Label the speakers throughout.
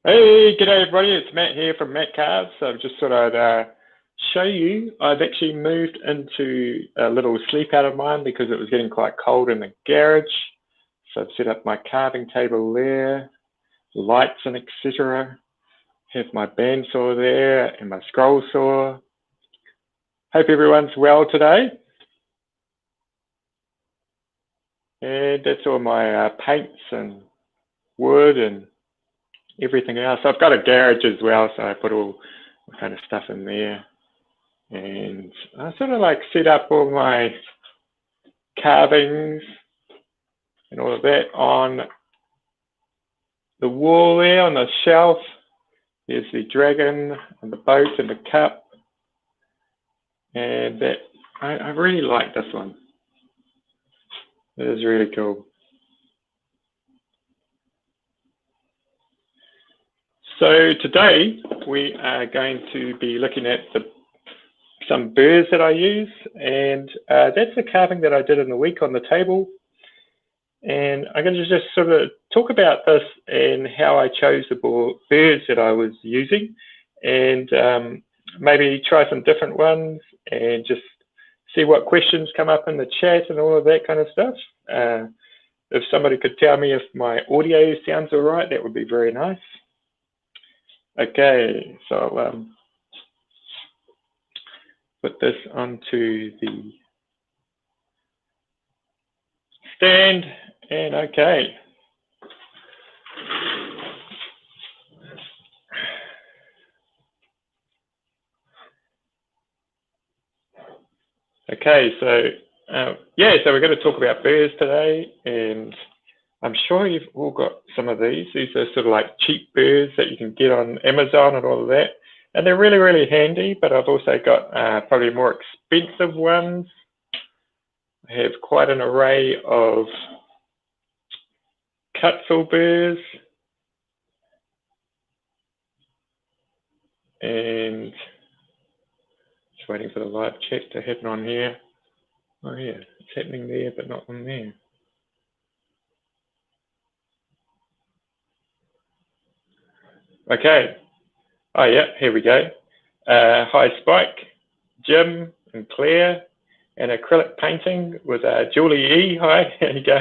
Speaker 1: Hey, g'day everybody, it's Matt here from Matt Cars. So I just thought I'd show you, I've actually moved into a little sleep out of mine because it was getting quite cold in the garage. So I've set up my carving table there, lights and etc. Have my bandsaw there and my scroll saw. Hope everyone's well today. And that's all my paints and wood and everything else. I've got a garage as well, so I put all kind of stuff in there. And I sort of like set up all my carvings and all of that on the wall there on the shelf. There's the dragon and the boat and the cup. And that I really like this one. It is really cool. So today we are going to be looking at some burrs that I use, and that's the carving that I did in the week on the table. And I'm going to just sort of talk about this and how I chose the burrs that I was using, and maybe try some different ones and just see what questions come up in the chat and all of that kind of stuff. If somebody could tell me if my audio sounds all right, that would be very nice. Okay, so I'll put this onto the stand, and okay. Okay, so so we're going to talk about burrs today, and I'm sure you've all got some of these. These are sort of like cheap burrs that you can get on Amazon and all of that. And they're really, really handy, but I've also got probably more expensive ones. I have quite an array of cutfill burrs. And just waiting for the live chat to happen on here. Oh yeah, it's happening there, but not on there. Okay. Oh yeah, here we go. Hi Spike, Jim and Claire, and acrylic painting with Julie E. Hi, there you go.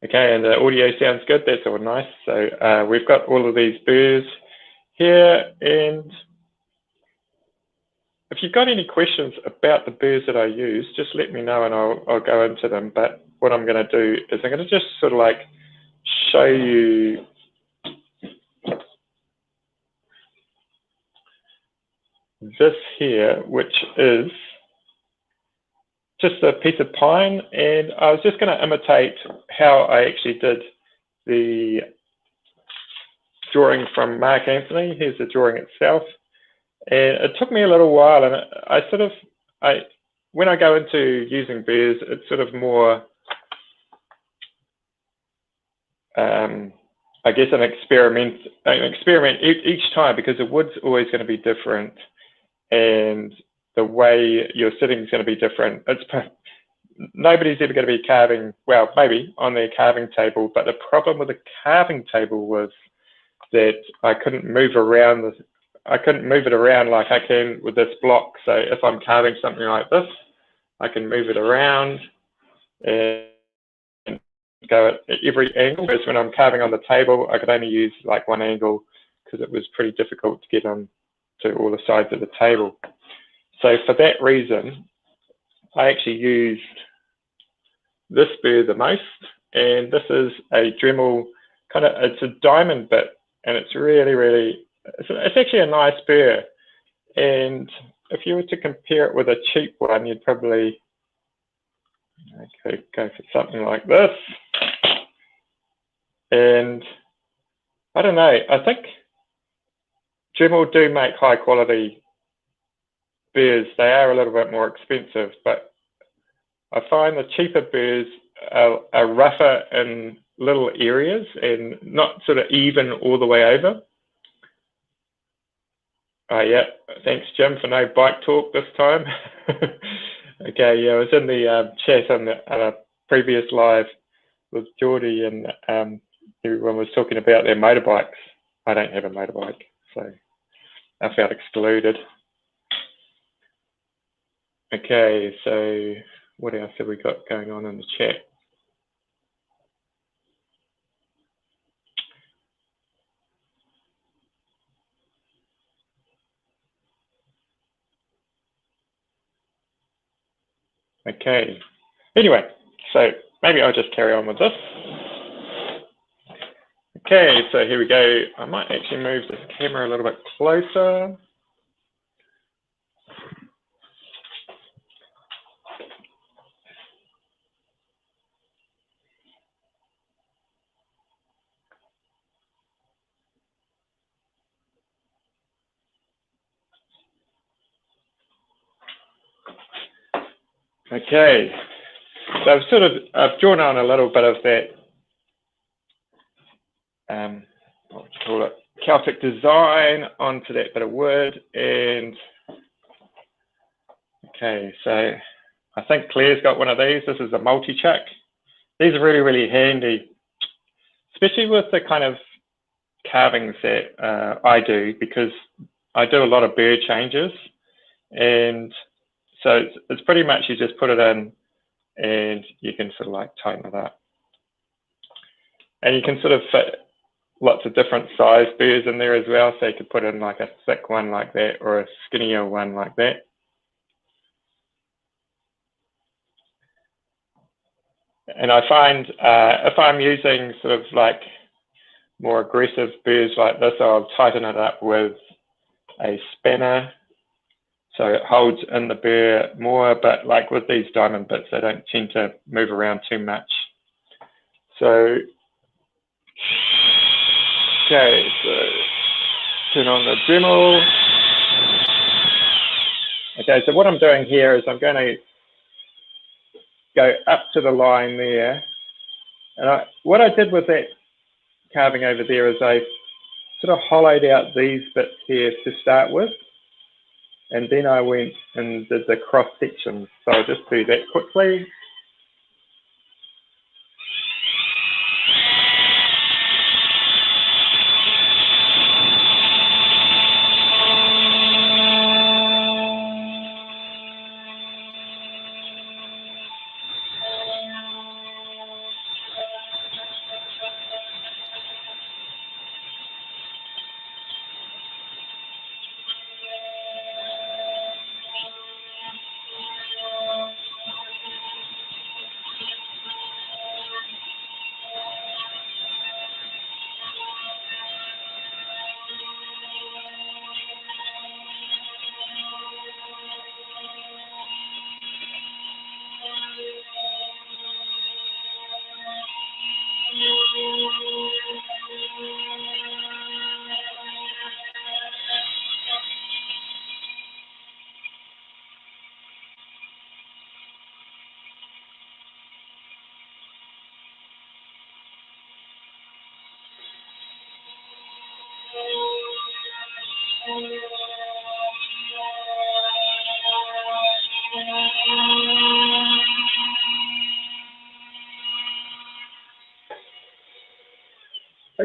Speaker 1: Okay, and the audio sounds good, that's all nice. So we've got all of these burrs here, and if you've got any questions about the burrs that I use, just let me know and I'll go into them. But what I'm going to do is I'm going to just sort of like show you this here, which is just a piece of pine, and I was just going to imitate how I actually did the drawing from Mark Anthony. Here's the drawing itself, and it took me a little while, and when I go into using burrs, it's sort of more I guess an experiment each time, because the wood's always going to be different and the way you're sitting is going to be different. Nobody's ever going to be carving, well, maybe on their carving table, but the problem with the carving table was that I couldn't move it around like I can with this block. So if I'm carving something like this, I can move it around and go at every angle. Whereas when I'm carving on the table, I could only use like one angle because it was pretty difficult to get on to all the sides of the table. So for that reason, I actually used this burr the most, and this is a Dremel it's a diamond bit, and it's really, really, it's actually a nice burr. And if you were to compare it with a cheap one, you'd probably go for something like this. And I don't know, I think Dremel do make high quality burrs. They are a little bit more expensive, but I find the cheaper burrs are rougher in little areas and not sort of even all the way over. Yeah, thanks Jim for no bike talk this time. Okay, yeah, I was in the chat on the previous live with Geordie, and everyone was talking about their motorbikes. I don't have a motorbike, so I felt excluded. Okay, so what else have we got going on in the chat? Okay, anyway, so maybe I'll just carry on with this. Okay, so here we go. I might actually move this camera a little bit closer. Okay, so I've drawn on a little bit of that, what would you call it, Celtic design onto that bit of wood. And okay, so I think Claire's got one of these. This is a multi-chuck. These are really, really handy, especially with the kind of carvings that I do, because I do a lot of burr changes. And so it's pretty much you just put it in and you can sort of like tighten it up. And you can sort of fit lots of different size burrs in there as well. So you could put in like a thick one like that or a skinnier one like that. And I find if I'm using sort of like more aggressive burrs like this, I'll tighten it up with a spanner so it holds in the burr more, but like with these diamond bits, they don't tend to move around too much. So, okay, so turn on the Dremel. Okay, so what I'm doing here is I'm going to go up to the line there. And what I did with that carving over there is I sort of hollowed out these bits here to start with. And then I went and did the cross sections. So I'll just do that quickly.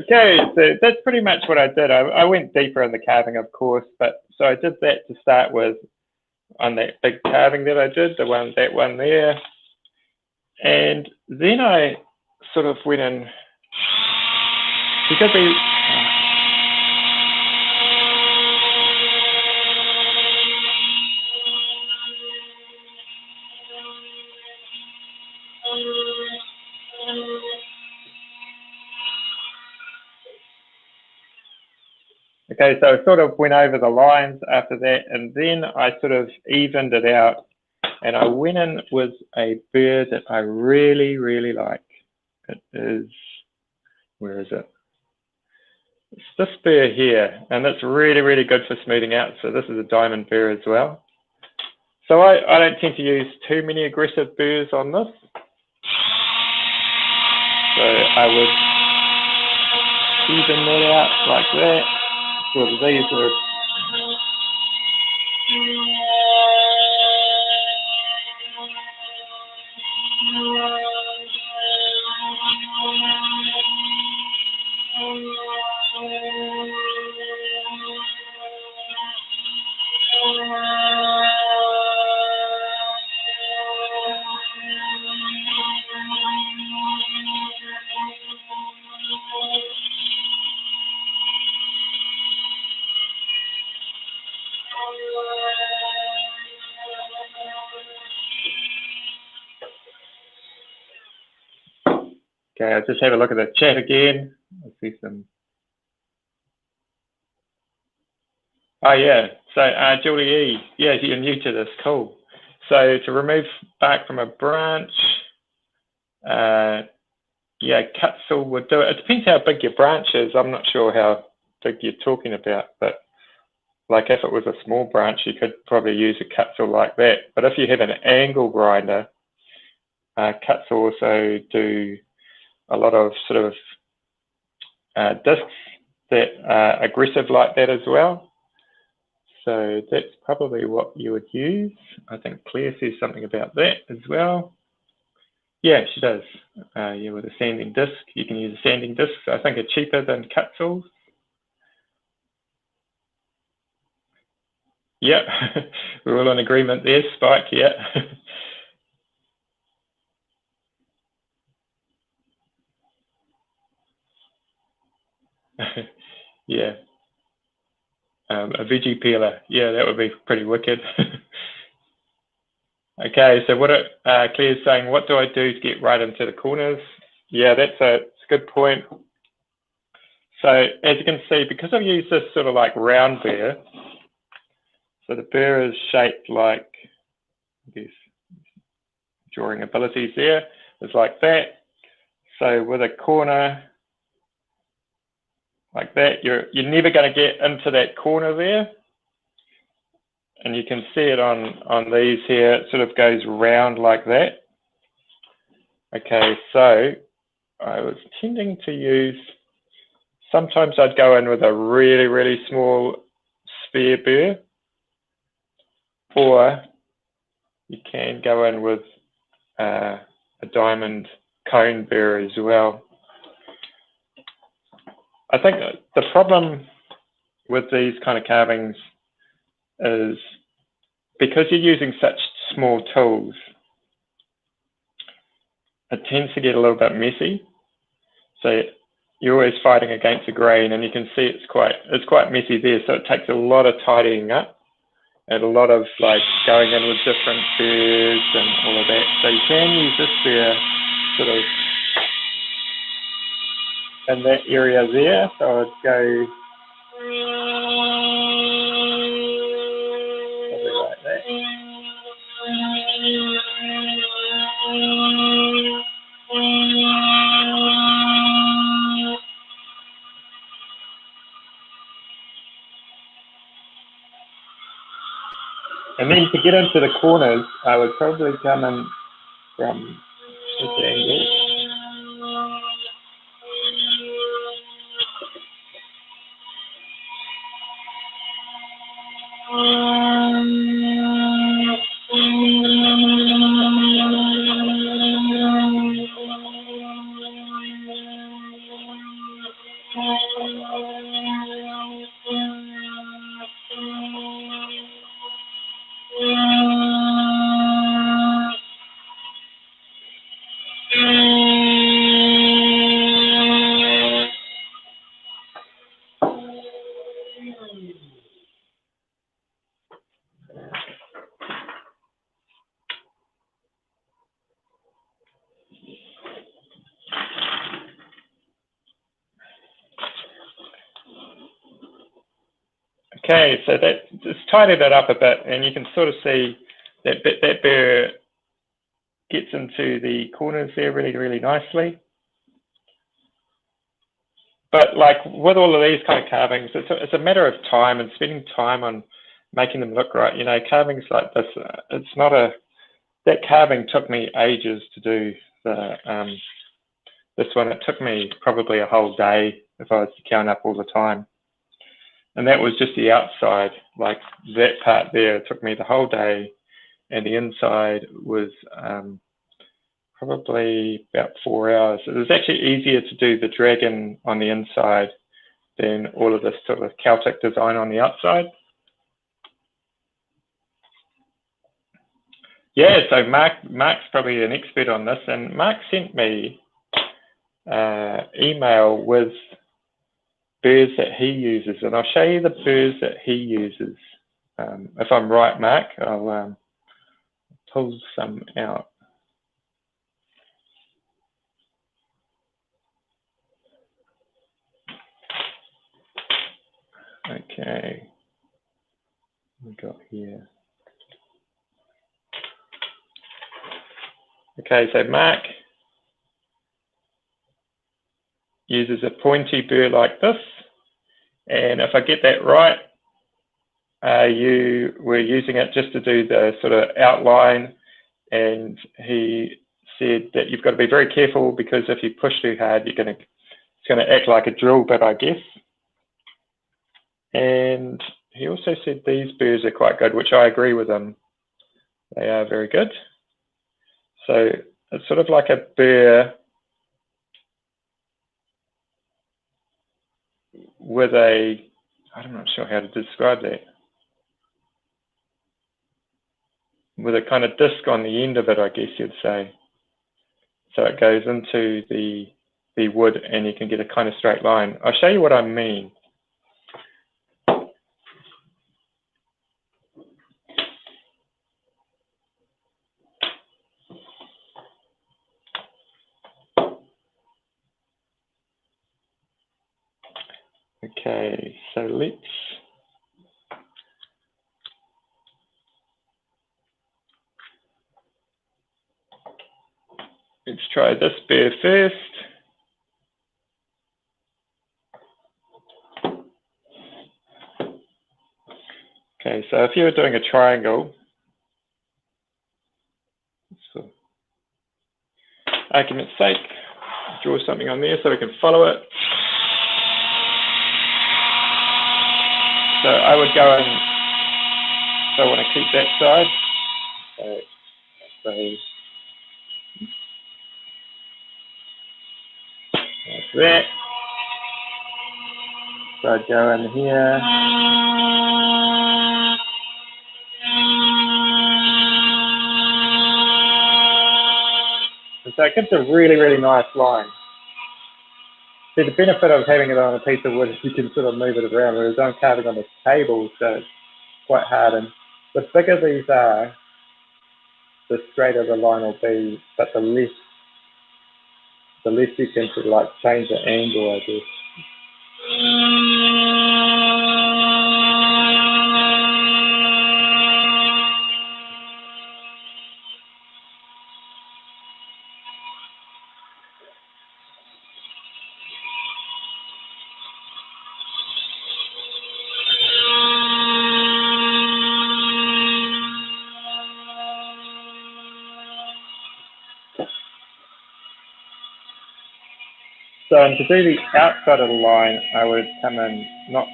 Speaker 1: Okay, so that's pretty much what I did. I went deeper in the carving, of course, but so I did that to start with on that big carving that I did, that one there. And then I sort of went in, because we, okay, so I sort of went over the lines after that, and then I sort of evened it out, and I went in with a burr that I really, really like. It is, where is it? It's this burr here, and it's really, really good for smoothing out. So this is a diamond burr as well. So I don't tend to use too many aggressive burrs on this. So I would even that out like that. So these are Okay, I'll just have a look at the chat again. I see some. Oh yeah, so Julie E, yeah, you're new to this, cool. So to remove bark from a branch, yeah, cut saw would do it. It depends how big your branch is. I'm not sure how big you're talking about, but like if it was a small branch, you could probably use a cut saw like that. But if you have an angle grinder, cut saw also do a lot of sort of discs that are aggressive like that as well. So that's probably what you would use. I think Claire says something about that as well. Yeah, she does. Yeah, with a sanding disc, you can use a sanding disc. I think are cheaper than cut saws. Yep, we're all in agreement there, Spike, yeah. Yeah, a veggie peeler, yeah, that would be pretty wicked. Okay, so what Claire's saying, what do I do to get right into the corners? Yeah, that's a good point. So as you can see, because I've used this sort of like round burr, so the burr is shaped like, I guess, drawing abilities there, is like that. So with a corner like that, you're never going to get into that corner there. And you can see it on these here, it sort of goes round like that. Okay, so I was tending to use, sometimes I'd go in with a really, really small sphere burr, or you can go in with a diamond cone burr as well. I think the problem with these kind of carvings is because you're using such small tools, it tends to get a little bit messy. So you're always fighting against the grain, and you can see it's quite messy there. So it takes a lot of tidying up and a lot of like going in with different burrs and all of that. So you can use this burr sort of in that area there. So I'd go probably like that. And then to get into the corners, I would probably come in from this angle. Okay, so that just tidied it up a bit, and you can sort of see that that burr gets into the corners there really, really nicely. But like with all of these kind of carvings, it's a matter of time and spending time on making them look right. You know, carvings like this, it's not a, that carving took me ages to do. This one, it took me probably a whole day if I was to count up all the time. And that was just the outside, like that part there, it took me the whole day, and the inside was probably about 4 hours. It was actually easier to do the dragon on the inside than all of this sort of Celtic design on the outside. Yeah, so Mark's probably an expert on this, and Mark sent me email with burrs that he uses, and I'll show you the burrs that he uses. If I'm right, Mark, I'll pull some out. Okay. What we got here? Okay, so Mark uses a pointy burr like this, and if I get that right, you were using it just to do the sort of outline, and he said that you've got to be very careful because if you push too hard, it's going to act like a drill bit, I guess. And he also said these burrs are quite good, which I agree with him. They are very good. So it's sort of like a burr with a, I'm not sure how to describe that, with a kind of disc on the end of it, I guess you'd say. So it goes into the wood and you can get a kind of straight line. I'll show you what I mean. Okay, so let's try this burr first. Okay, so if you were doing a triangle, for argument's sake, draw something on there so we can follow it. So I would go in, so I want to keep that side. So like that. So I'd go in here. And so it gives a really, really nice line. See, the benefit of having it on a piece of wood is you can sort of move it around, whereas I'm carving on this table, so it's quite hard. And the bigger these are, the straighter the line will be, but the less you can sort of like change the angle, I guess. So to do the outside of the line, I would come in not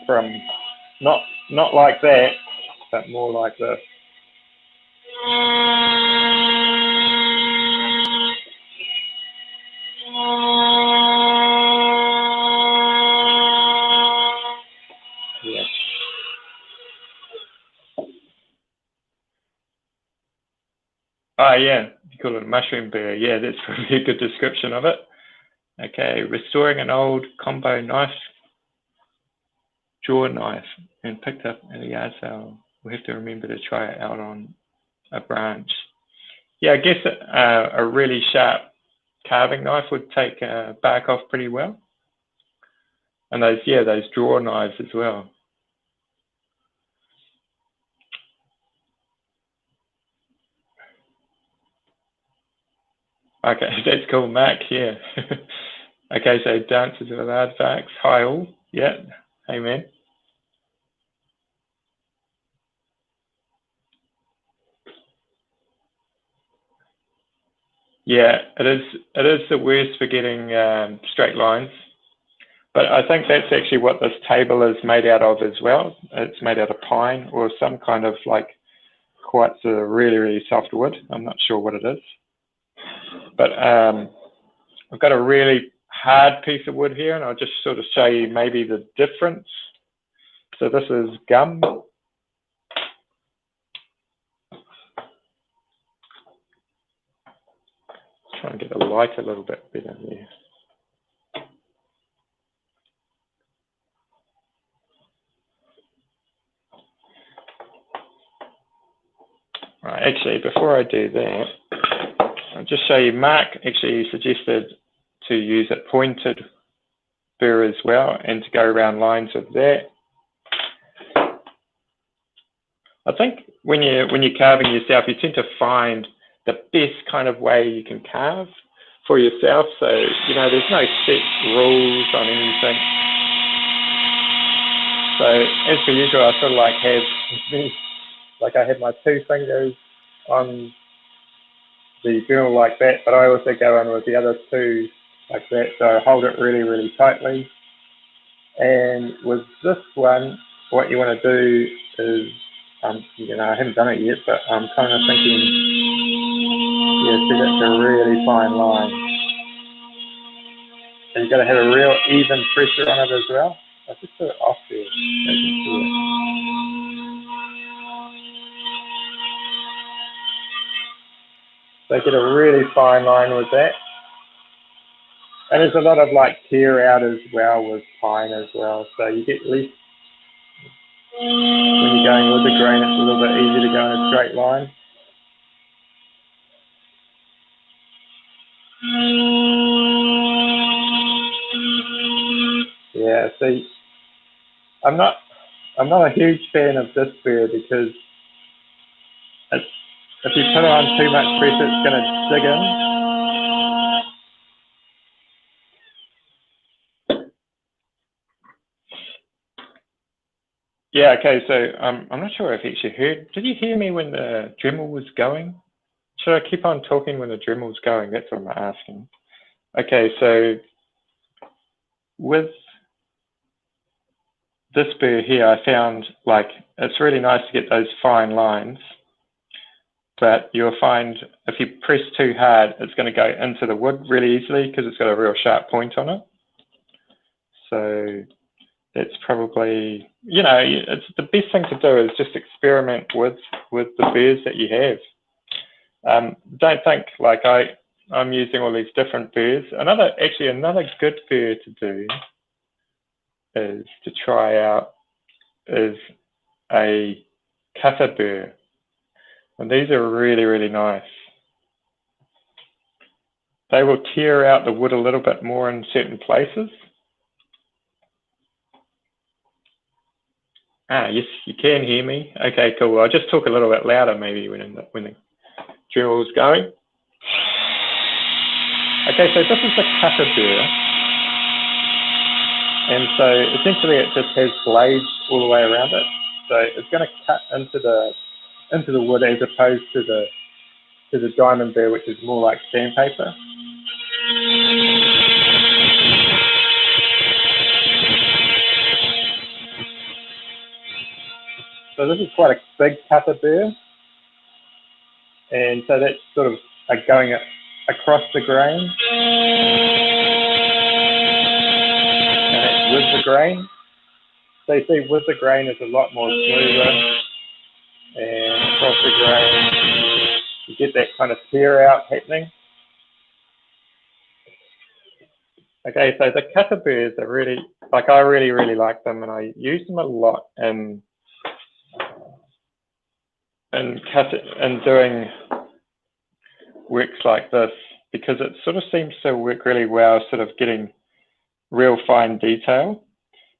Speaker 1: like that, but more like this. Yeah. Oh yeah, you call it a mushroom burr. Yeah, that's probably a good description of it. Okay, restoring an old combo knife, draw knife, and picked up at a yard sale. We have to remember to try it out on a branch. Yeah, I guess a really sharp carving knife would take bark off pretty well. And those draw knives as well. Okay, that's cool, Mark, yeah. Okay, so dances with aardvarks, hi all, yeah, amen. Yeah, it is the worst for getting straight lines, but I think that's actually what this table is made out of as well. It's made out of pine or some kind of like quite sort of really, really soft wood. I'm not sure what it is, but I've got a really hard piece of wood here, and I'll just sort of show you maybe the difference. So this is gum. Try and get the light a little bit better there. Right, actually, before I do that, I'll just show you, Mark actually suggested to use a pointed burr as well and to go around lines with that. I think when you're carving yourself, you tend to find the best kind of way you can carve for yourself. So, you know, there's no set rules on anything. So as per usual, I sort of like like I have my 2 fingers on the journal like that, but I also go in with the other 2 like that. So I hold it really, really tightly. And with this one, what you want to do is, you know, I haven't done it yet, but I'm kind of thinking, yeah, see, that's a really fine line. And you've got to have a real even pressure on it as well. I'll just put it off there so you can see it. So get a really fine line with that. And there's a lot of like tear out as well with pine as well. So you get less, when you're going with the grain, it's a little bit easier to go in a straight line. Yeah, see, I'm not a huge fan of this burr because it's, if you put on too much pressure, it's going to dig in. Yeah, okay, so I'm not sure if you actually heard, did you hear me when the Dremel was going? Should I keep on talking when the Dremel's going? That's what I'm asking. Okay, so with this burr here, I found like it's really nice to get those fine lines, but you'll find if you press too hard, it's going to go into the wood really easily because it's got a real sharp point on it. So that's probably, you know, it's the best thing to do is just experiment with the burrs that you have. Don't think like I'm using all these different burrs. Another good burr to do is to try out is a cutter burr. And these are really, really nice. They will tear out the wood a little bit more in certain places. Ah, yes, you can hear me. Okay, cool. I'll just talk a little bit louder maybe when the drill is going. Okay, so this is the cutter burr. And so essentially it just has blades all the way around it. So it's going to cut into the wood as opposed to the diamond burr, which is more like sandpaper. So this is quite a big cutter burr. And so that's sort of going across the grain. And that's with the grain. So you see with the grain is a lot more smoother. And across the grain, you get that kind of tear out happening. Okay, so the cutter burrs are really, like I really, really like them and I use them a lot in doing works like this because it sort of seems to work really well, sort of getting real fine detail.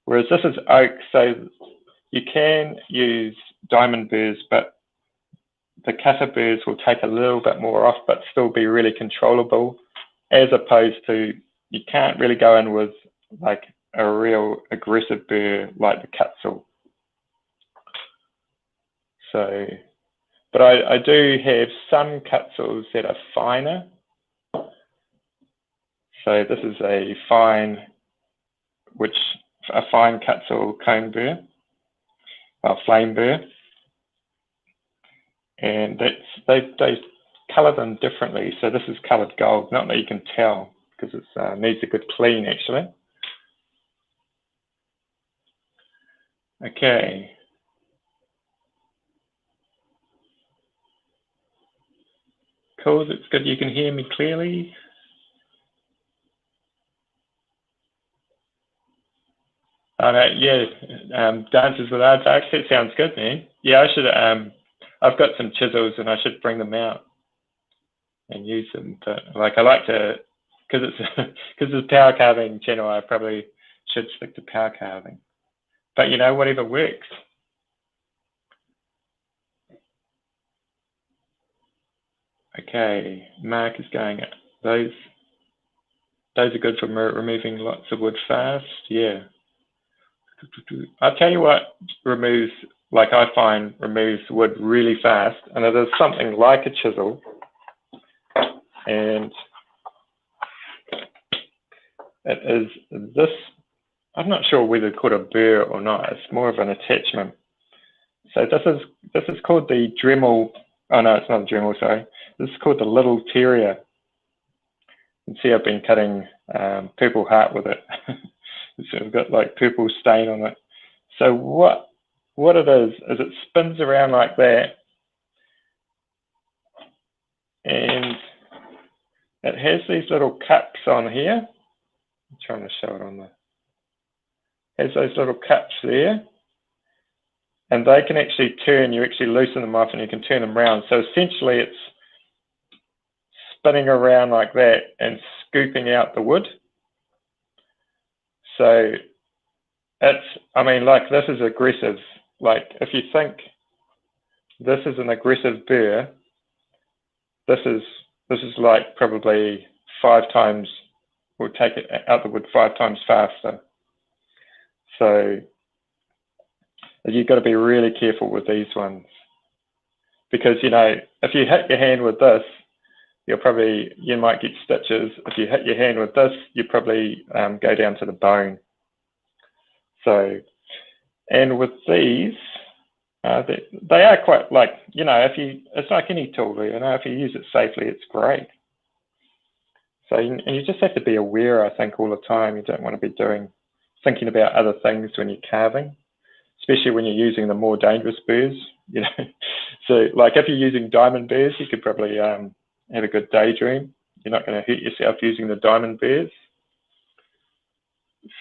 Speaker 1: Whereas this is oak, so you can use diamond burrs, but the cutter burrs will take a little bit more off, but still be really controllable, as opposed to you can't really go in with like a real aggressive burr like the Cutzel. So, but I do have some Cutzels that are finer. So this is a fine Cutzel cone burr, well, flame burr. And they colour them differently. So this is coloured gold, not that you can tell because it needs a good clean actually. Okay. Cool, it's good you can hear me clearly. Yeah, Dances with Aardvarks, that sounds good, man. Yeah, I should, I've got some chisels and I should bring them out and use them. But like I like to, because it's a power carving channel, I probably should stick to power carving. But you know, whatever works. Okay, Mark is going, those are good for removing lots of wood fast. Yeah. I'll tell you what removes, like I find removes wood really fast, and it is something like a chisel. And it is this, I'm not sure whether it's called a burr or not, it's more of an attachment. So this is called the Dremel, oh no, it's not a Dremel, sorry. This is called the Little Terrier. You can see I've been cutting purple heart with it. So I've got like purple stain on it. So what it is it spins around like that, and it has these little cups on here. I'm trying to show it on has those little cups there, and they can actually turn, you actually loosen them off and you can turn them around. So essentially it's spinning around like that and scooping out the wood. So it's, I mean, like this is aggressive. Like if you think this is an aggressive burr, this is like probably 5 times, we'll take it out the wood 5 times faster. So you've got to be really careful with these ones, because you know, if you hit your hand with this, you might get stitches. If you hit your hand with this, you probably go down to the bone. So, and with these, they are quite, like, you know, it's like any tool, you know, if you use it safely, it's great. So, and you just have to be aware, I think, all the time. You don't want to be thinking about other things when you're carving, especially when you're using the more dangerous burrs, you know. So, like if you're using diamond burrs, you could probably have a good daydream. You're not going to hurt yourself using the diamond burrs.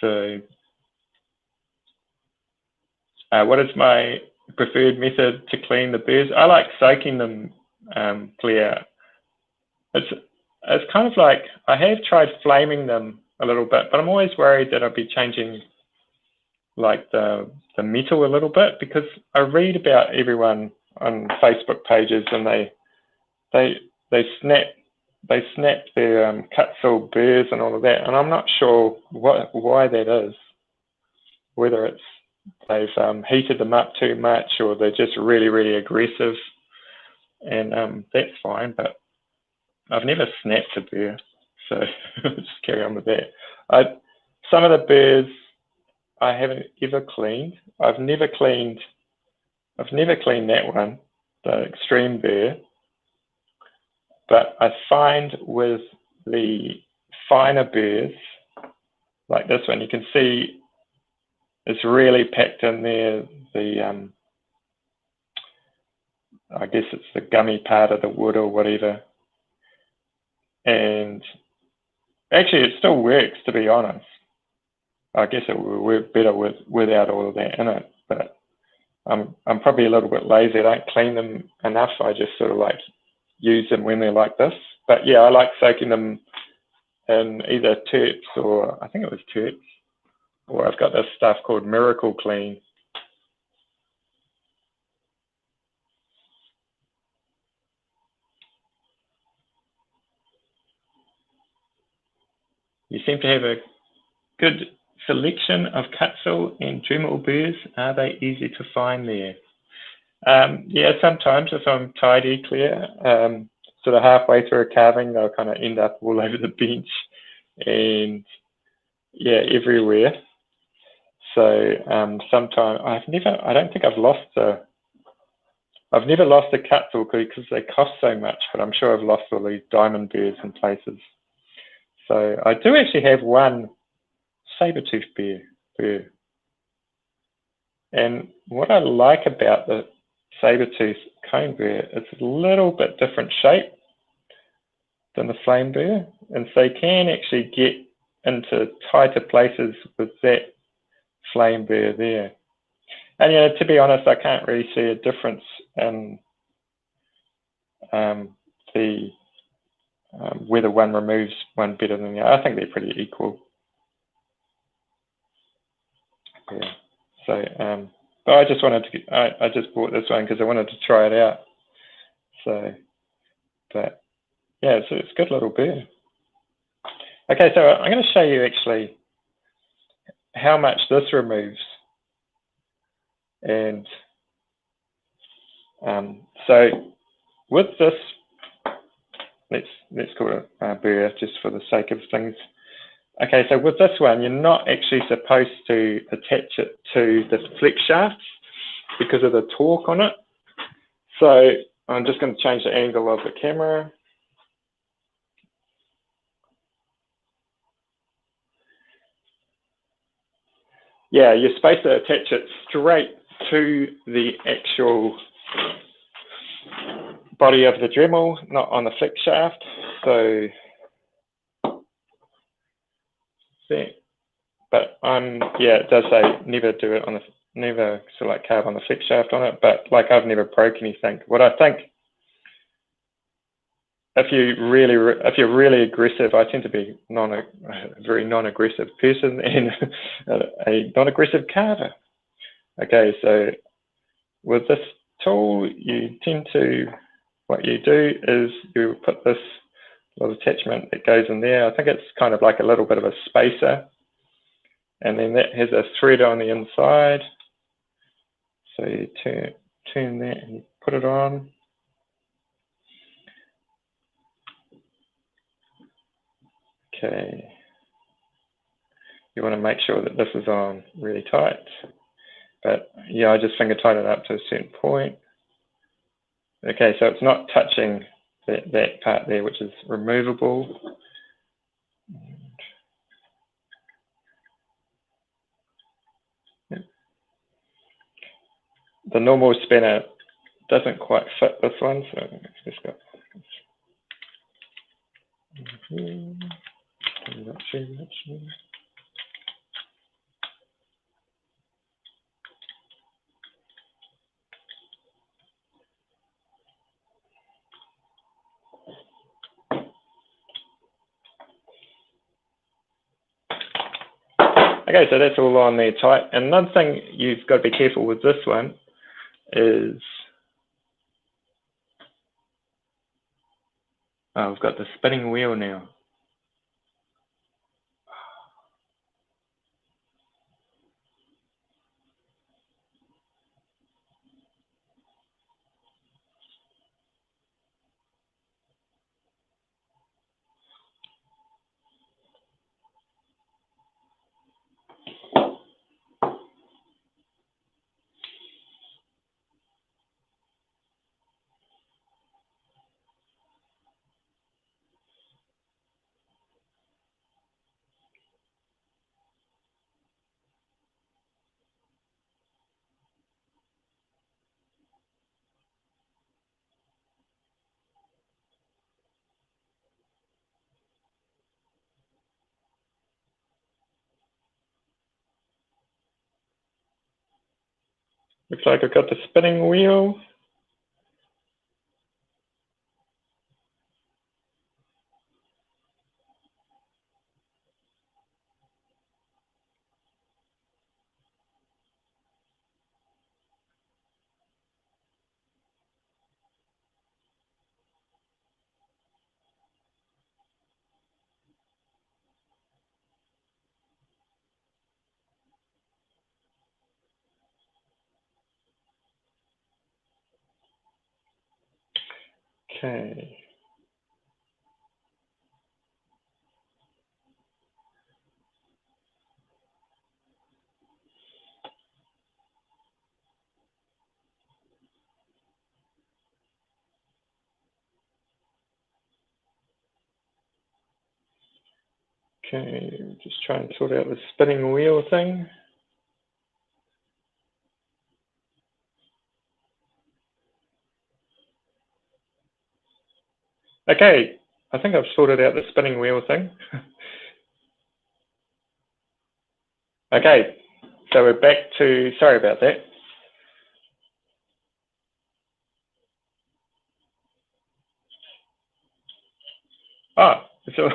Speaker 1: So, what is my preferred method to clean the burrs? I like soaking them clear. It's kind of like, I have tried flaming them a little bit, but I'm always worried that I'll be changing like the metal a little bit, because I read about everyone on Facebook pages and they snap their cut-fill burrs and all of that, and I'm not sure why that is. Whether it's they've heated them up too much, or they're just really, really aggressive, and that's fine. But I've never snapped a burr, so just carry on with that. Some of the burrs I haven't ever cleaned. I've never cleaned that one, the extreme burr. But I find with the finer burrs, like this one, you can see it's really packed in there. I guess it's the gummy part of the wood or whatever. And actually, it still works, to be honest. I guess it will work better without all of that in it. But I'm probably a little bit lazy. I don't clean them enough. I just sort of like use them when they're like this. But yeah, I like soaking them in either Terps, or I think it was Terps, or I've got this stuff called Miracle Clean. You seem to have a good selection of cut-fill and Dremel burrs. Are they easy to find there? Yeah, sometimes if I'm tidy, clear, sort of halfway through a carving, they'll kind of end up all over the bench and yeah, everywhere. So sometimes I don't think I've never lost a cut-fill because they cost so much, but I'm sure I've lost all these diamond burrs in places. So I do actually have one saber-tooth burr. And what I like about the saber-tooth cone burr, it's a little bit different shape than the flame burr. And so you can actually get into tighter places with that flame burr there. And yeah, to be honest, I can't really see a difference in whether one removes one better than the other. I think they're pretty equal. Yeah. So, but I just I just bought this one because I wanted to try it out. So, but Yeah, it's a good little burr. Okay, so I'm going to show you actually how much this removes. And so with this, let's call it a burr just for the sake of things. Okay, so with this one, you're not actually supposed to attach it to the flex shafts because of the torque on it. So I'm just going to change the angle of the camera. Yeah, you're supposed to attach it straight to the actual body of the Dremel, not on the flex shaft. So, but yeah, it does say never do it on the, never sort of like carve on the flex shaft on it. But like I've never broke anything. What I think, if you're really aggressive, I tend to be a very non-aggressive person and a non-aggressive carver. Okay, so with this tool, you tend to, what you do is you put this little attachment that goes in there. I think it's kind of like a little bit of a spacer. And then that has a thread on the inside. So you turn that and you put it on. Okay. You want to make sure that this is on really tight. But yeah, I just finger tighten it up to a certain point. Okay, so it's not touching that part there, which is removable. The normal spanner doesn't quite fit this one, so let's just go. Not too much. Okay, so that's all on there tight. And another thing you've got to be careful with this one is, oh, we've got the spinning wheel now. Looks like I've got the spinning wheel. Okay. Okay, just try and sort out the spinning wheel thing. Okay, I think I've sorted out the spinning wheel thing. Okay, so we're back to, sorry about that. Oh, so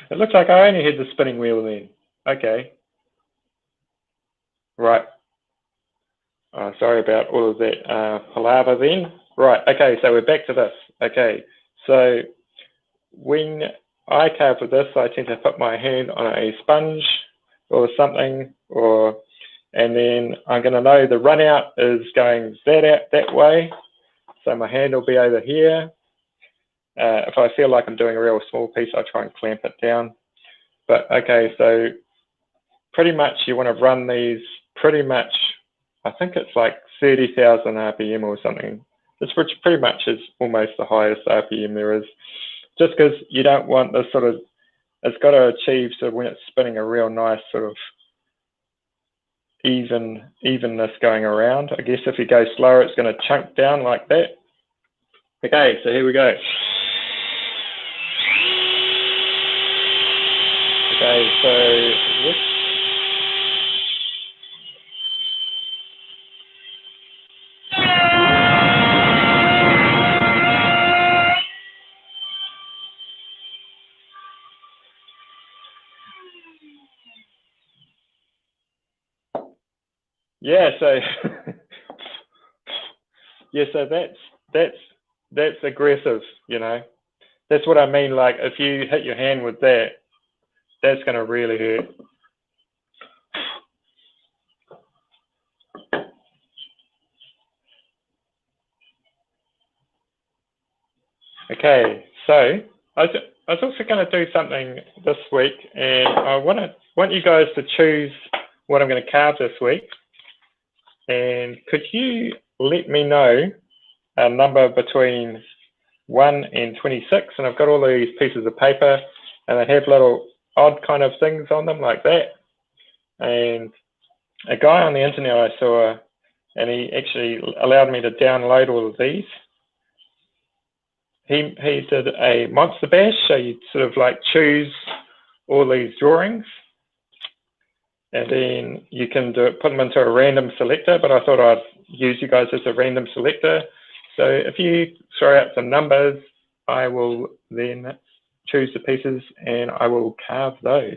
Speaker 1: it looks like I only had the spinning wheel then. Okay. Right. Sorry about all of that palaver then. Right, okay, so we're back to this. Okay, so when I carve with this, I tend to put my hand on a sponge or something, and then I'm going to know the run out is going that way. So my hand will be over here. If I feel like I'm doing a real small piece, I try and clamp it down. But okay, so pretty much you want to run these pretty much, I think it's like 30,000 RPM or something. Which pretty much is almost the highest RPM there is. Just because you don't want this sort of, it's got to achieve sort of when it's spinning a real nice sort of evenness going around. I guess if you go slower, it's going to chunk down like that. Okay, so here we go. Okay, so this. Yeah, so yeah, so that's aggressive, you know. That's what I mean. Like if you hit your hand with that, that's going to really hurt. Okay, so I was also going to do something this week, and I want you guys to choose what I'm going to carve this week. And could you let me know a number between 1 and 26? And I've got all these pieces of paper, and they have little odd kind of things on them like that. And a guy on the internet I saw, and he actually allowed me to download all of these. He did a monster bash, so you sort of like choose all these drawings, and then you can put them into a random selector, but I thought I'd use you guys as a random selector. So if you throw out some numbers, I will then choose the pieces and I will carve those.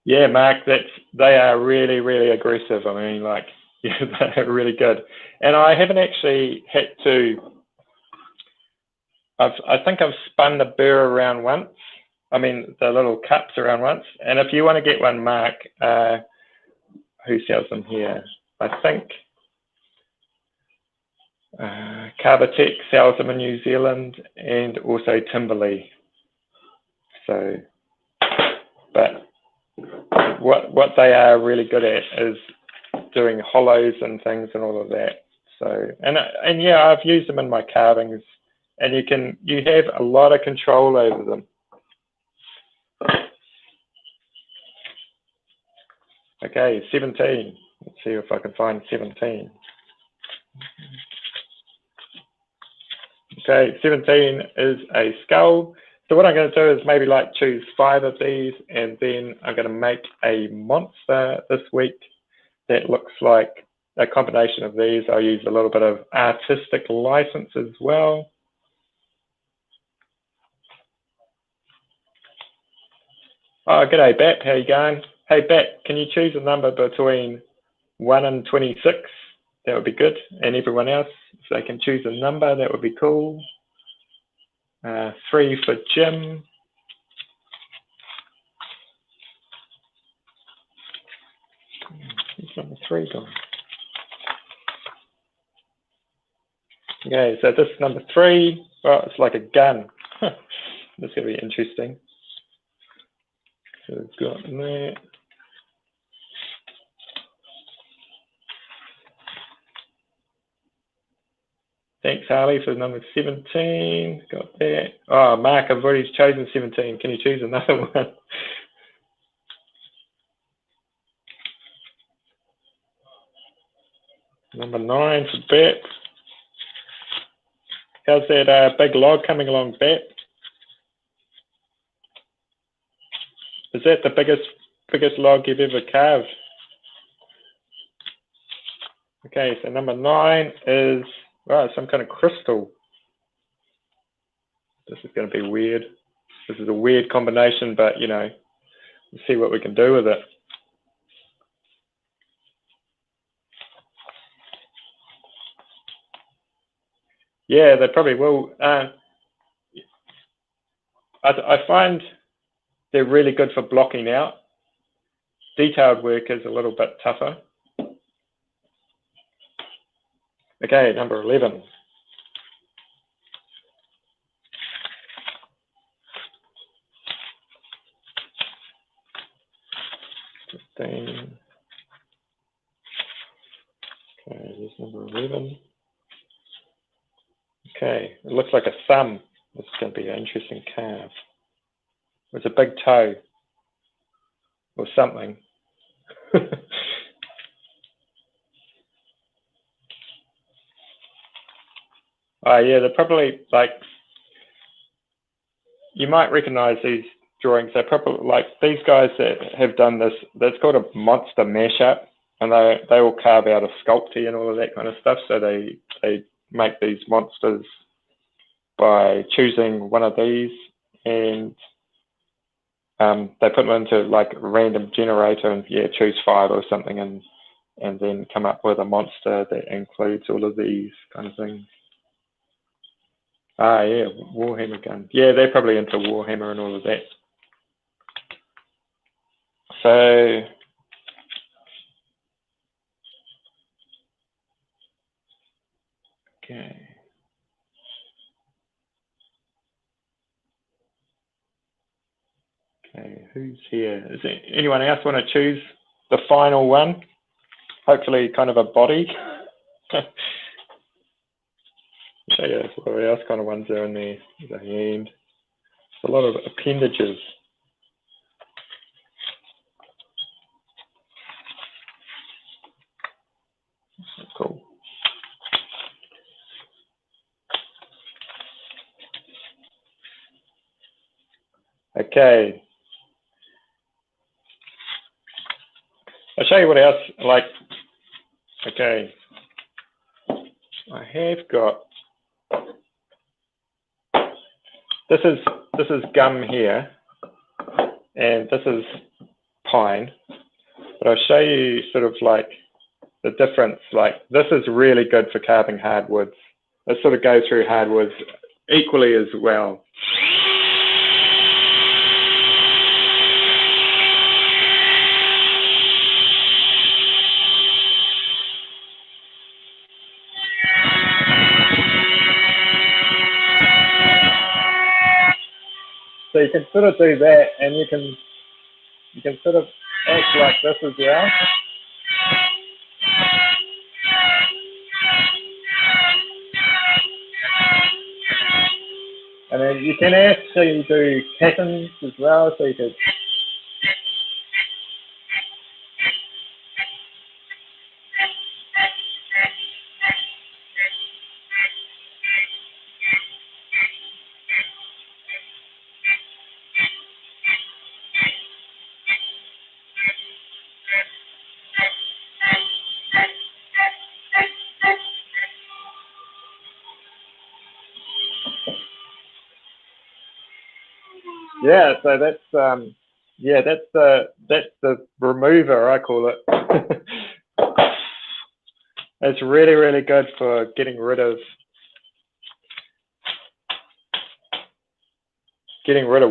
Speaker 1: Yeah, Mark, they are really, really aggressive. I mean, like, yeah, they're really good. And I haven't actually had to, I think I've spun the burr around once. I mean, the little cups around once. And if you want to get one, Mark, who sells them here? I think Carbatech sells them in New Zealand and also Timberley. So, but what they are really good at is doing hollows and things and all of that. So, and yeah, I've used them in my carvings, and you have a lot of control over them. Okay, 17. Let's see if I can find 17. Okay, 17 is a skull. So what I'm going to do is maybe like choose 5 of these, and then I'm going to make a monster this week that looks like a combination of these. I'll use a little bit of artistic license as well. Oh, g'day, Bat. How you going? Hey, Bat, can you choose a number between 1 and 26? That would be good. And everyone else, if they can choose a number, that would be cool. 3 for Jim. Who's number 3 gone? Okay, so this is number 3. Oh, it's like a gun. That's going to be interesting. So we've got that. Thanks, Harley, for number 17. Got that. Oh, Mark, I've already chosen 17. Can you choose another one? Number 9 for Bet. How's that big log coming along, Bet? Is that the biggest log you've ever carved? Okay, so number 9 is some kind of crystal. This is going to be weird. This is a weird combination, but you know, we'll see what we can do with it. Yeah, they probably will. I find they're really good for blocking out. Detailed work is a little bit tougher. Okay, number 11. Okay, here's number 11. Okay, it looks like a thumb. This is going to be an interesting carve. It's a big toe or something. Oh yeah, they're probably like, you might recognize these drawings. They're probably like these guys that have done this. That's called a monster mashup, and they all carve out of Sculpty and all of that kind of stuff. So they make these monsters by choosing one of these, and they put them into like a random generator and yeah, choose 5 or something, and then come up with a monster that includes all of these kind of things. Ah, yeah, Warhammer gun. Yeah, they're probably into Warhammer and all of that. So, okay. Okay, who's here? Is there anyone else want to choose the final one? Hopefully kind of a body. So yeah, what else kind of ones are in there? There's a hand. It's a lot of appendages. Cool. Okay. I'll show you what else, like, okay. I have got, this is gum here, and this is pine, but I'll show you sort of like the difference. Like this is really good for carving hardwoods. This sort of goes through hardwoods equally as well. So you can sort of do that, and you can sort of act like this as well. And then you can actually do patterns as well, so you could. Yeah, so that's yeah, that's the remover, I call it. It's really, really good for getting rid of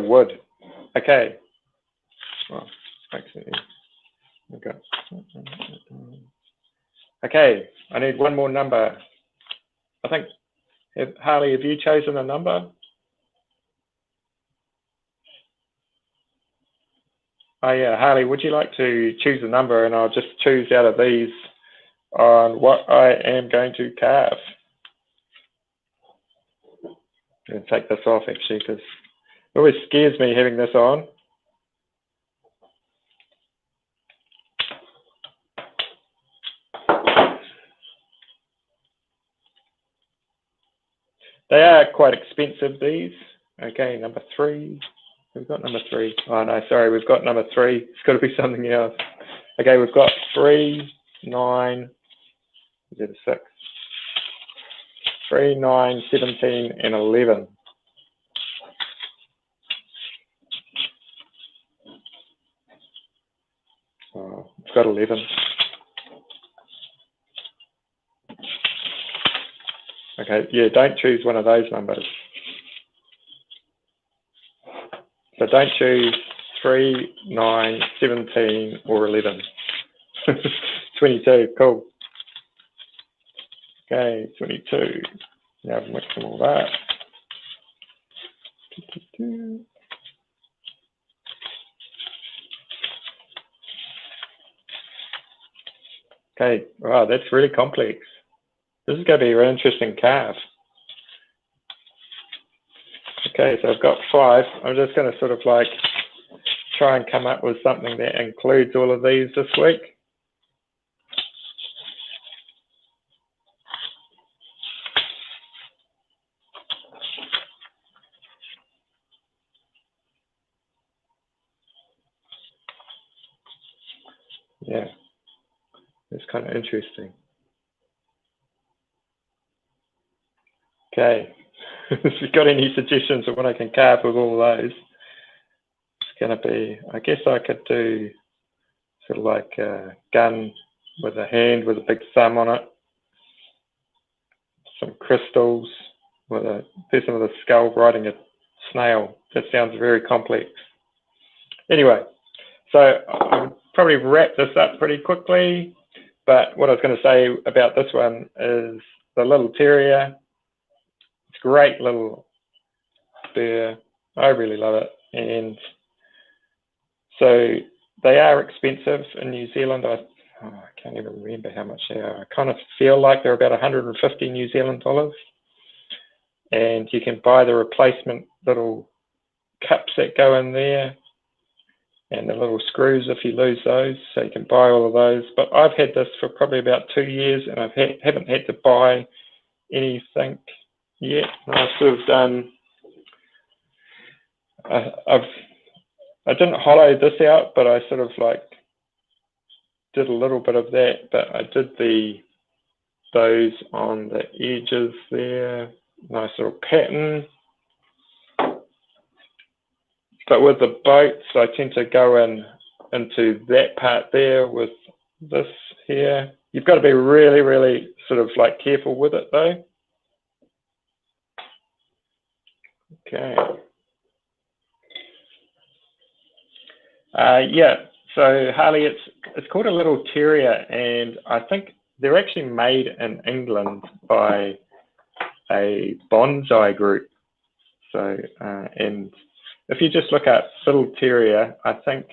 Speaker 1: wood. Okay. Oh, okay. Okay, I need one more number. I think, Harley, have you chosen a number? Oh yeah, Harley, would you like to choose a number, and I'll just choose out of these on what I am going to carve. I'm going to take this off actually, because it always scares me having this on. They are quite expensive, these. Okay, number 3. We've got number 3. Oh no, sorry, we've got number 3. It's got to be something else. Okay, we've got 3, 9, is it a 6? 3, 9, 17, and 11. Oh, it's got 11. Okay, yeah, don't choose one of those numbers. So don't choose 3, 9, 17, or 11. 22, cool. Okay, 22. Now I've mixed them all that. Okay, wow, that's really complex. This is going to be an interesting calf. Okay, so I've got 5. I'm just going to sort of like try and come up with something that includes all of these this week. Yeah, it's kind of interesting. Okay, if you've got any suggestions of what I can carve with all those, it's going to be, I guess I could do sort of like a gun with a hand with a big thumb on it, some crystals with a person with a skull riding a snail. That sounds very complex. Anyway, so I'll probably wrap this up pretty quickly, but what I was going to say about this one is the little terrier. It's a great little bear. I really love it. And so they are expensive in New Zealand. I can't even remember how much they are. I kind of feel like they're about 150 New Zealand dollars. And you can buy the replacement little cups that go in there and the little screws if you lose those. So you can buy all of those. But I've had this for probably about 2 years and I haven't had to buy anything yet. I've sort of done, I didn't hollow this out, but I sort of like did a little bit of that, but I did those on the edges there, nice little pattern. But with the boats, I tend to go into that part there with this here. You've got to be really, really sort of like careful with it though. Okay. Yeah, so Harley, it's called a little terrier, and I think they're actually made in England by a bonsai group. So, and if you just look at little terrier, I think,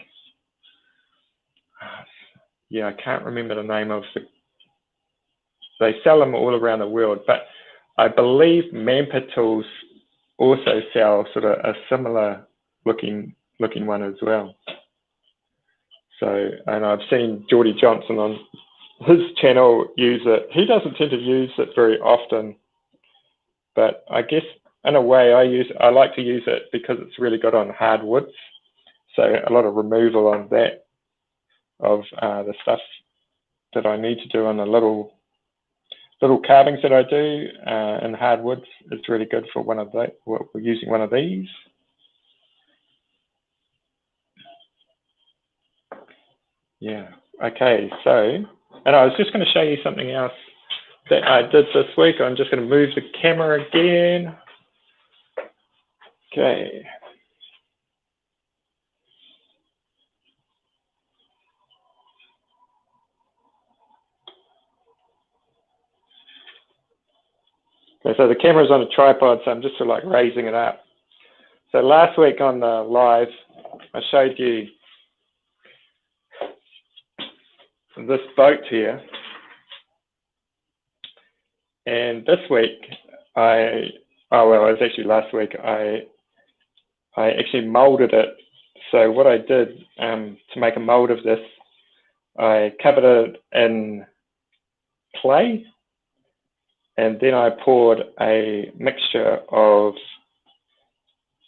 Speaker 1: yeah, I can't remember the name of they sell them all around the world, but I believe Mampa Tools also sell sort of a similar looking one as well. So, and I've seen Geordie Johnson on his channel use it. He doesn't tend to use it very often, but I guess in a way I like to use it because it's really good on hardwoods. So a lot of removal on that of the stuff that I need to do on the little carvings that I do in hardwoods. It's really good for one of the, we're using one of these. Yeah, okay, so, and I was just going to show you something else that I did this week. I'm just going to move the camera again. Okay. Okay, so the camera's on a tripod, so I'm just sort of like raising it up. So last week on the live, I showed you this boat here. And this week, it was actually last week, I actually molded it. So what I did to make a mold of this, I covered it in clay, and then I poured a mixture of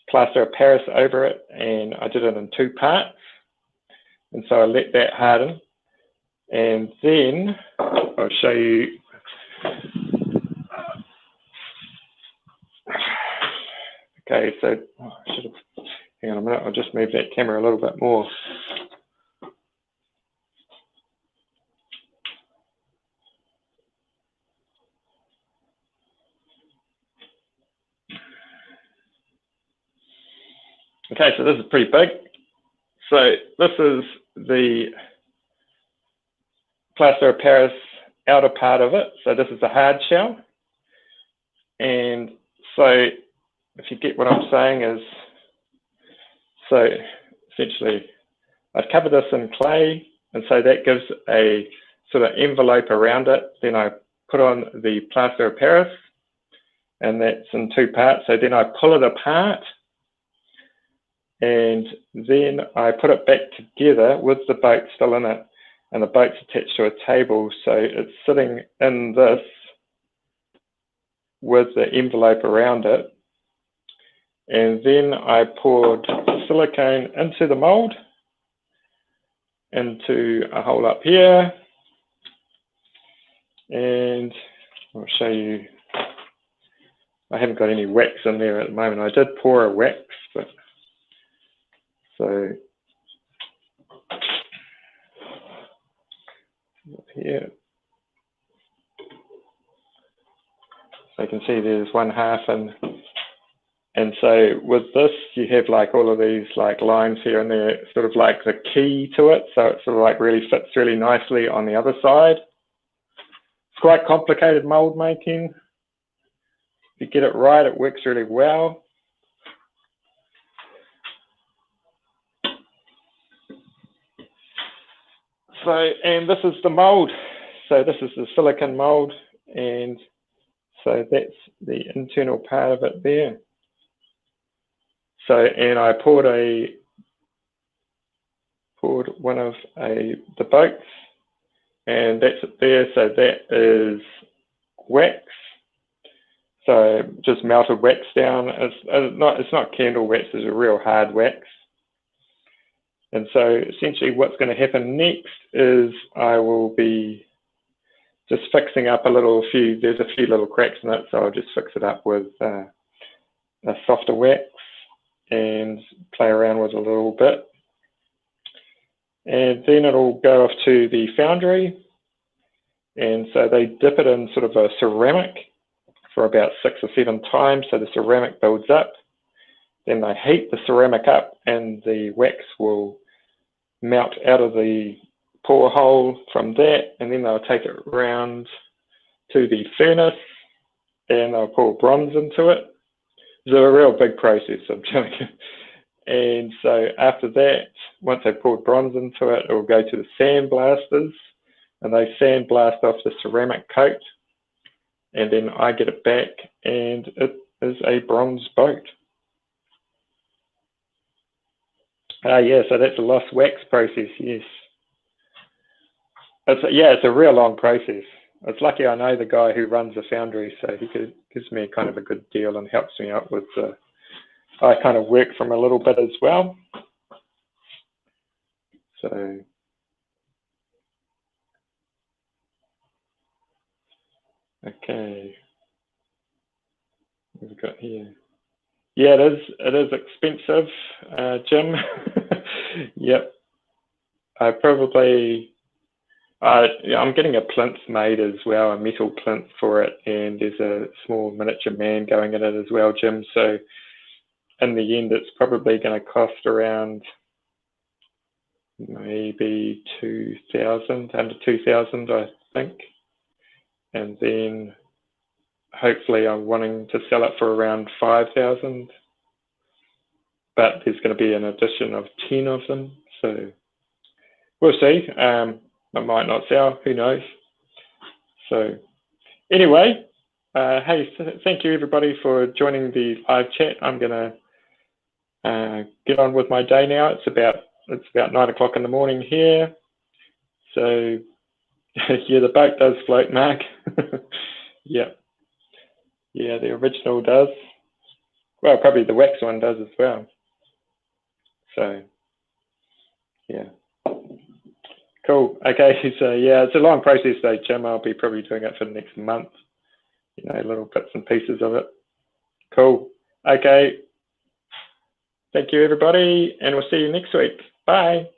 Speaker 1: plaster of Paris over it, and I did it in 2 parts. And so I let that harden. And then I'll show you. Okay, so I should have, hang on a minute, I'll just move that camera a little bit more. Okay, so this is pretty big. So this is the plaster of Paris outer part of it. So this is the hard shell. And so if you get what I'm saying is, so essentially I'd cover this in clay, and so that gives a sort of envelope around it. Then I put on the plaster of Paris, and that's in two parts. So then I pull it apart, and then I put it back together with the boat still in it, and the boat's attached to a table, so it's sitting in this with the envelope around it. And then I poured silicone into the mold, into a hole up here, and I'll show you. I haven't got any wax in there at the moment. I did pour a wax, but so here, so you can see there's one half, and so with this you have like all of these like lines here and there, sort of like the key to it, so it sort of like really fits really nicely on the other side. It's quite complicated mold making. If you get it right, it works really well. So, and this is the mold. So this is the silicon mold, and so that's the internal part of it there. So, and I poured one of the boats, and that's it there. So that is wax. So just melted wax down. It's not candle wax, it's a real hard wax. And so essentially what's going to happen next is I will be just fixing up there's a few little cracks in it, so I'll just fix it up with a softer wax and play around with it a little bit. And then it'll go off to the foundry. And so they dip it in sort of a ceramic for about 6 or 7 times, so the ceramic builds up. Then they heat the ceramic up, and the wax will melt out of the pour hole from that, and then they'll take it around to the furnace, and they'll pour bronze into it. It's a real big process, I'm telling you. And so after that, once they've poured bronze into it, it will go to the sandblasters, and they sandblast off the ceramic coat, and then I get it back, and it is a bronze boat. Yeah, so that's a lost wax process, yes. It's a real long process. It's lucky I know the guy who runs the foundry, so he gives me kind of a good deal and helps me out with I kind of work from a little bit as well. So, okay. What have we got here? Yeah, it is expensive, Jim. Yep. I'm getting a plinth made as well, a metal plinth for it, and there's a small miniature man going in it as well, Jim. So in the end, it's probably going to cost around maybe 2,000, under 2,000, I think. And then hopefully I'm wanting to sell it for around 5,000. But there's going to be an addition of 10 of them. So we'll see. I might not sell, who knows. So anyway, hey, thank you everybody for joining the live chat. I'm going to get on with my day now. It's about 9 o'clock in the morning here. So yeah, the boat does float, Mark. Yeah, the original does. Well, probably the wax one does as well. So yeah, cool. Okay, so yeah, it's a long process though, Jim. I'll be probably doing it for the next month. Little bits and pieces of it. Cool. Okay. Thank you, everybody, and we'll see you next week. Bye.